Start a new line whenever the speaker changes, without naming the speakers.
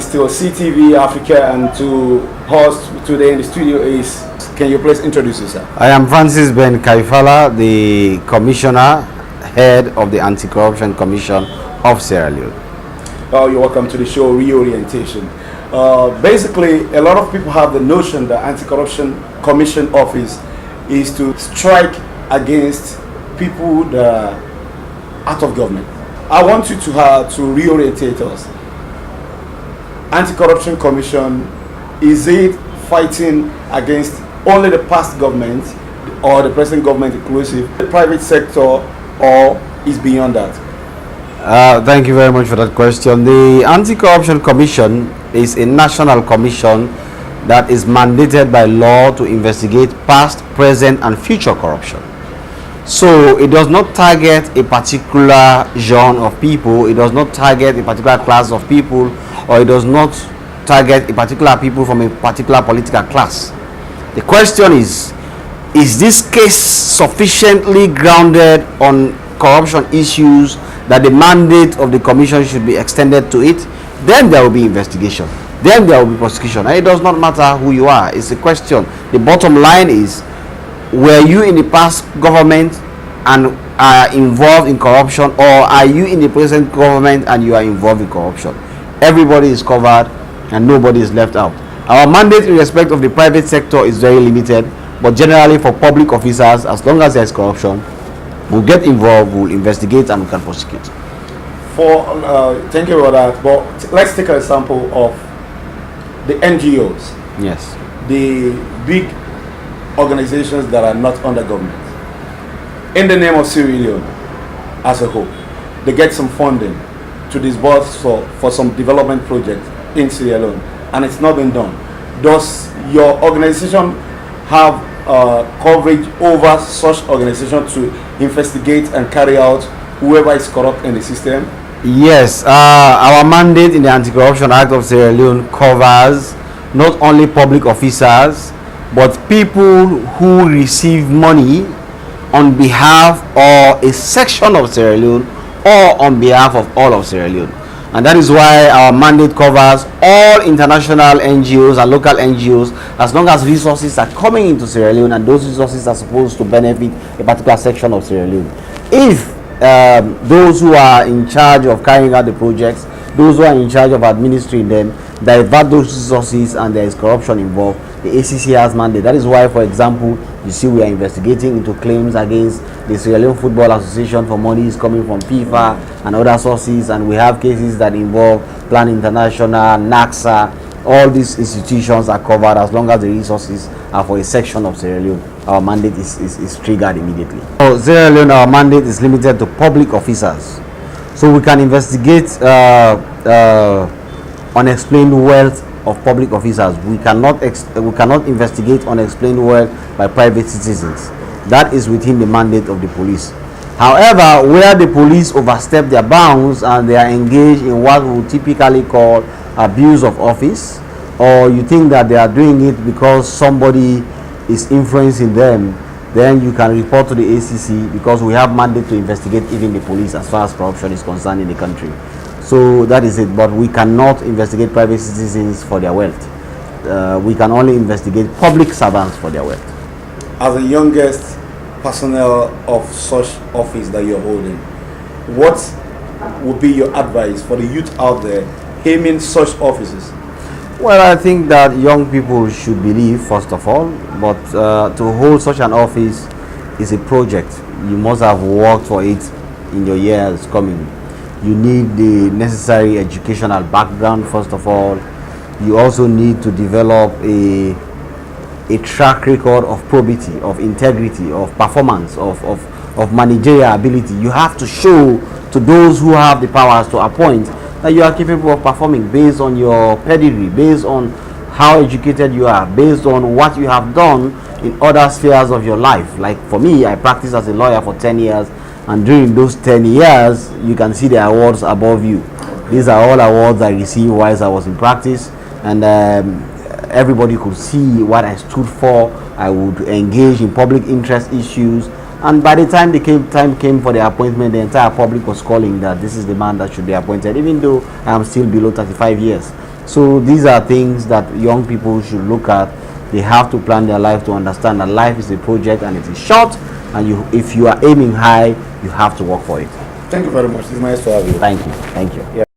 still CTV Africa, and to host today in the studio is, can you please introduce yourself?
I am Francis Ben Kaifala, the Commissioner, Head of the Anti-Corruption Commission of Sierra Leone.
You're welcome to the show, Reorientation. Basically, a lot of people have the notion that Anti-Corruption Commission Office is to strike against people that are out of government. I want you to reorientate us. Anti-Corruption Commission, is it fighting against only the past government or the present government inclusive, the private sector, or is beyond that?
Thank you very much for that question. The Anti-Corruption Commission is a national commission that is mandated by law to investigate past, present, and future corruption. So it does not target a particular genre of people, it does not target a particular class of people, or it does not target a particular people from a particular political class. The question is this case sufficiently grounded on corruption issues that the mandate of the commission should be extended to it? Then there will be investigation, then there will be prosecution, and it does not matter who you are. It's a question. The bottom line is, were you in the past government and are involved in corruption, or are you in the present government and you are involved in corruption? Everybody is covered and nobody is left out. Our mandate in respect of the private sector is very limited, but generally for public officers, as long as there is corruption, we'll get involved, we'll investigate, and we can prosecute.
Thank you for that. But let's take an example of the NGOs.
Yes.
The big organizations that are not under government. In the name of Sierra Leone as a whole, they get some funding to disburse for some development project in Sierra Leone, and it's not been done. Does your organization have coverage over such organization to investigate and carry out whoever is corrupt in the system?
Yes, our mandate in the Anti-Corruption Act of Sierra Leone covers not only public officers, but people who receive money on behalf or a section of Sierra Leone or on behalf of all of Sierra Leone. And that is why our mandate covers all international NGOs and local NGOs, as long as resources are coming into Sierra Leone and those resources are supposed to benefit a particular section of Sierra Leone. If those who are in charge of carrying out the projects, those who are in charge of administering them, divert those resources and there is corruption involved, the ACC has mandate. That is why, for example, you see we are investigating into claims against the Sierra Leone Football Association for monies coming from FIFA and other sources, and we have cases that involve Plan International, NACSA. All these institutions are covered as long as the resources are for a section of Sierra Leone. Our mandate is triggered immediately. For Sierra Leone, our mandate is limited to public officers, so we can investigate unexplained wealth of public officers. We cannot investigate unexplained wealth by private citizens. That is within the mandate of the police. However, where the police overstep their bounds and they are engaged in what we would typically call abuse of office, or you think that they are doing it because somebody is influencing them, then you can report to the ACC, because we have mandate to investigate even the police as far as corruption is concerned in the country. So that is it. But we cannot investigate private citizens for their wealth. We can only investigate public servants for their wealth.
As the youngest personnel of such office that you're holding, what would be your advice for the youth out there aiming such offices?
Well, I think that young people should believe, first of all, but to hold such an office is a project. You must have worked for it in your years coming. You need the necessary educational background, first of all. You also need to develop a track record of probity, of integrity, of performance, of managerial ability. You have to show to those who have the powers to appoint that you are capable of performing based on your pedigree, based on how educated you are, based on what you have done in other spheres of your life. Like for me, I practiced as a lawyer for 10 years, and during those 10 years, you can see the awards above you. These are all awards I received whilst I was in practice, and everybody could see what I stood for. I would engage in public interest issues, and by the time time came for the appointment, the entire public was calling that this is the man that should be appointed, even though I am still below 35 years. So these are things that young people should look at. They have to plan their life to understand that life is a project and it is short, and if you are aiming high, you have to work for it.
Thank you very much. It's nice to have you.
Thank you. Thank you.
Yeah.